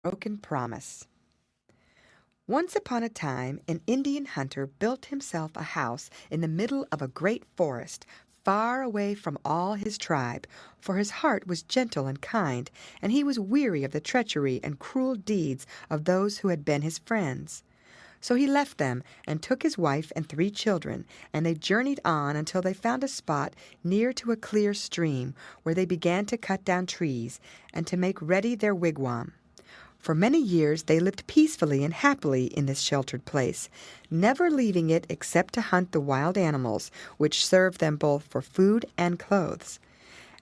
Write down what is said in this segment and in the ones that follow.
Broken Promise. Once upon a time, an Indian hunter built himself a house in the middle of a great forest, far away from all his tribe, for his heart was gentle and kind, and he was weary of the treachery and cruel deeds of those who had been his friends. So he left them and took his wife and 3 children, and they journeyed on until they found a spot near to a clear stream, where they began to cut down trees and to make ready their wigwam. For many years they lived peacefully and happily in this sheltered place, never leaving it except to hunt the wild animals, which served them both for food and clothes.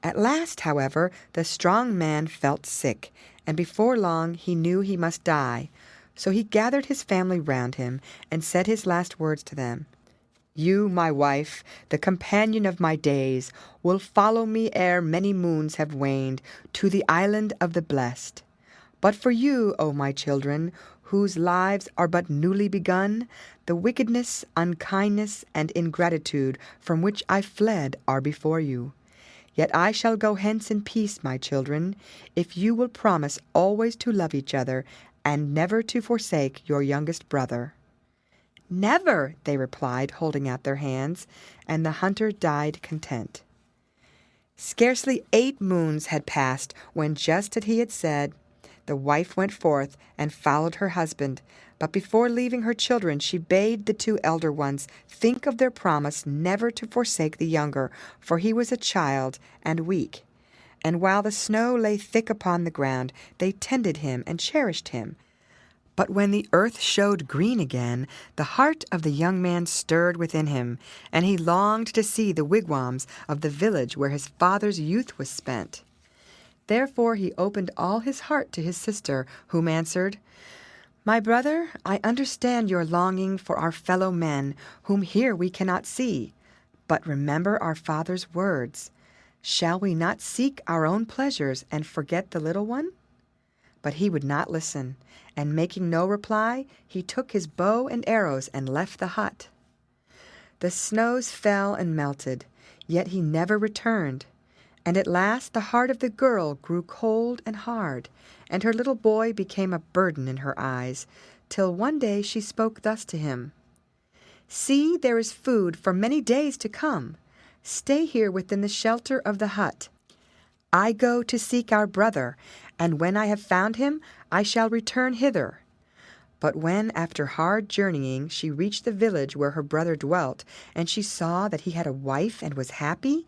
At last, however, the strong man felt sick, and before long he knew he must die. So he gathered his family round him and said his last words to them. "You, my wife, the companion of my days, will follow me ere many moons have waned to the island of the blest. But for you, O my children, whose lives are but newly begun, the wickedness, unkindness, and ingratitude from which I fled are before you. Yet I shall go hence in peace, my children, if you will promise always to love each other and never to forsake your youngest brother." "Never," they replied, holding out their hands, and the hunter died content. Scarcely 8 moons had passed when, just as he had said, the wife went forth and followed her husband, but before leaving her children she bade the 2 elder ones think of their promise never to forsake the younger, for he was a child and weak. And while the snow lay thick upon the ground, they tended him and cherished him. But when the earth showed green again, the heart of the young man stirred within him, and he longed to see the wigwams of the village where his father's youth was spent. Therefore he opened all his heart to his sister, whom answered, "My brother, I understand your longing for our fellow men, whom here we cannot see. But remember our father's words. Shall we not seek our own pleasures and forget the little one?" But he would not listen, and making no reply, he took his bow and arrows and left the hut. The snows fell and melted, yet he never returned. And at last the heart of the girl grew cold and hard, and her little boy became a burden in her eyes, till one day she spoke thus to him: "See, there is food for many days to come. Stay here within the shelter of the hut. I go to seek our brother, and when I have found him, I shall return hither." But when, after hard journeying, she reached the village where her brother dwelt, and she saw that he had a wife and was happy,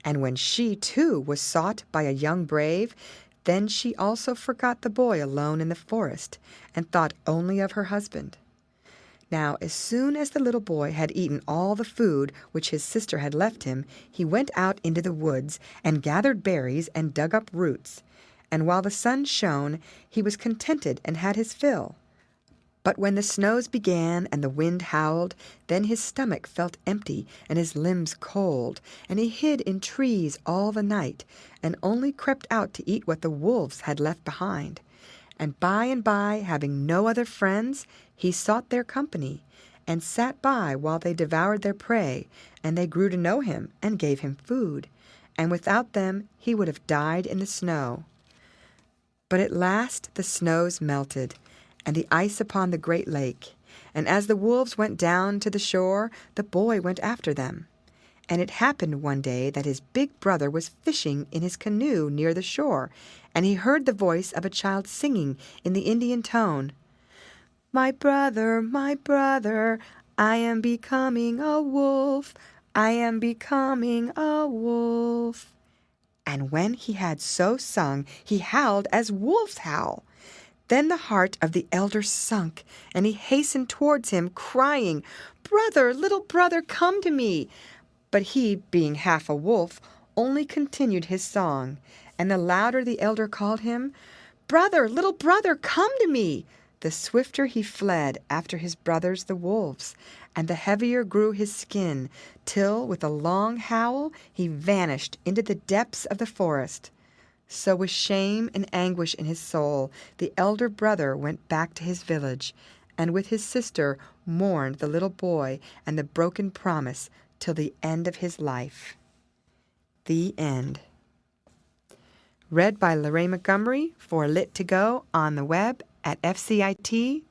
and when she, too, was sought by a young brave, then she also forgot the boy alone in the forest, and thought only of her husband. Now, as soon as the little boy had eaten all the food which his sister had left him, he went out into the woods and gathered berries and dug up roots, and while the sun shone, he was contented and had his fill. But when the snows began and the wind howled, then his stomach felt empty and his limbs cold, and he hid in trees all the night, and only crept out to eat what the wolves had left behind. And by, having no other friends, he sought their company, and sat by while they devoured their prey, and they grew to know him and gave him food, and without them he would have died in the snow. But at last the snows melted, and the ice upon the great lake, and as the wolves went down to the shore, the boy went after them. And it happened one day that his big brother was fishing in his canoe near the shore, and he heard the voice of a child singing in the Indian tone, my brother, I am becoming a wolf, I am becoming a wolf." And when he had so sung, he howled as wolves howl. Then the heart of the elder sunk, and he hastened towards him, crying, "Brother, little brother, come to me." But he, being half a wolf, only continued his song, and the louder the elder called him, "Brother, little brother, come to me," the swifter he fled after his brothers the wolves, and the heavier grew his skin, till, with a long howl, he vanished into the depths of the forest. So with shame and anguish in his soul, the elder brother went back to his village, and with his sister mourned the little boy and the broken promise till the end of his life. The end. Read by Lorraine Montgomery for Lit to Go on the web at fcit.usf.edu.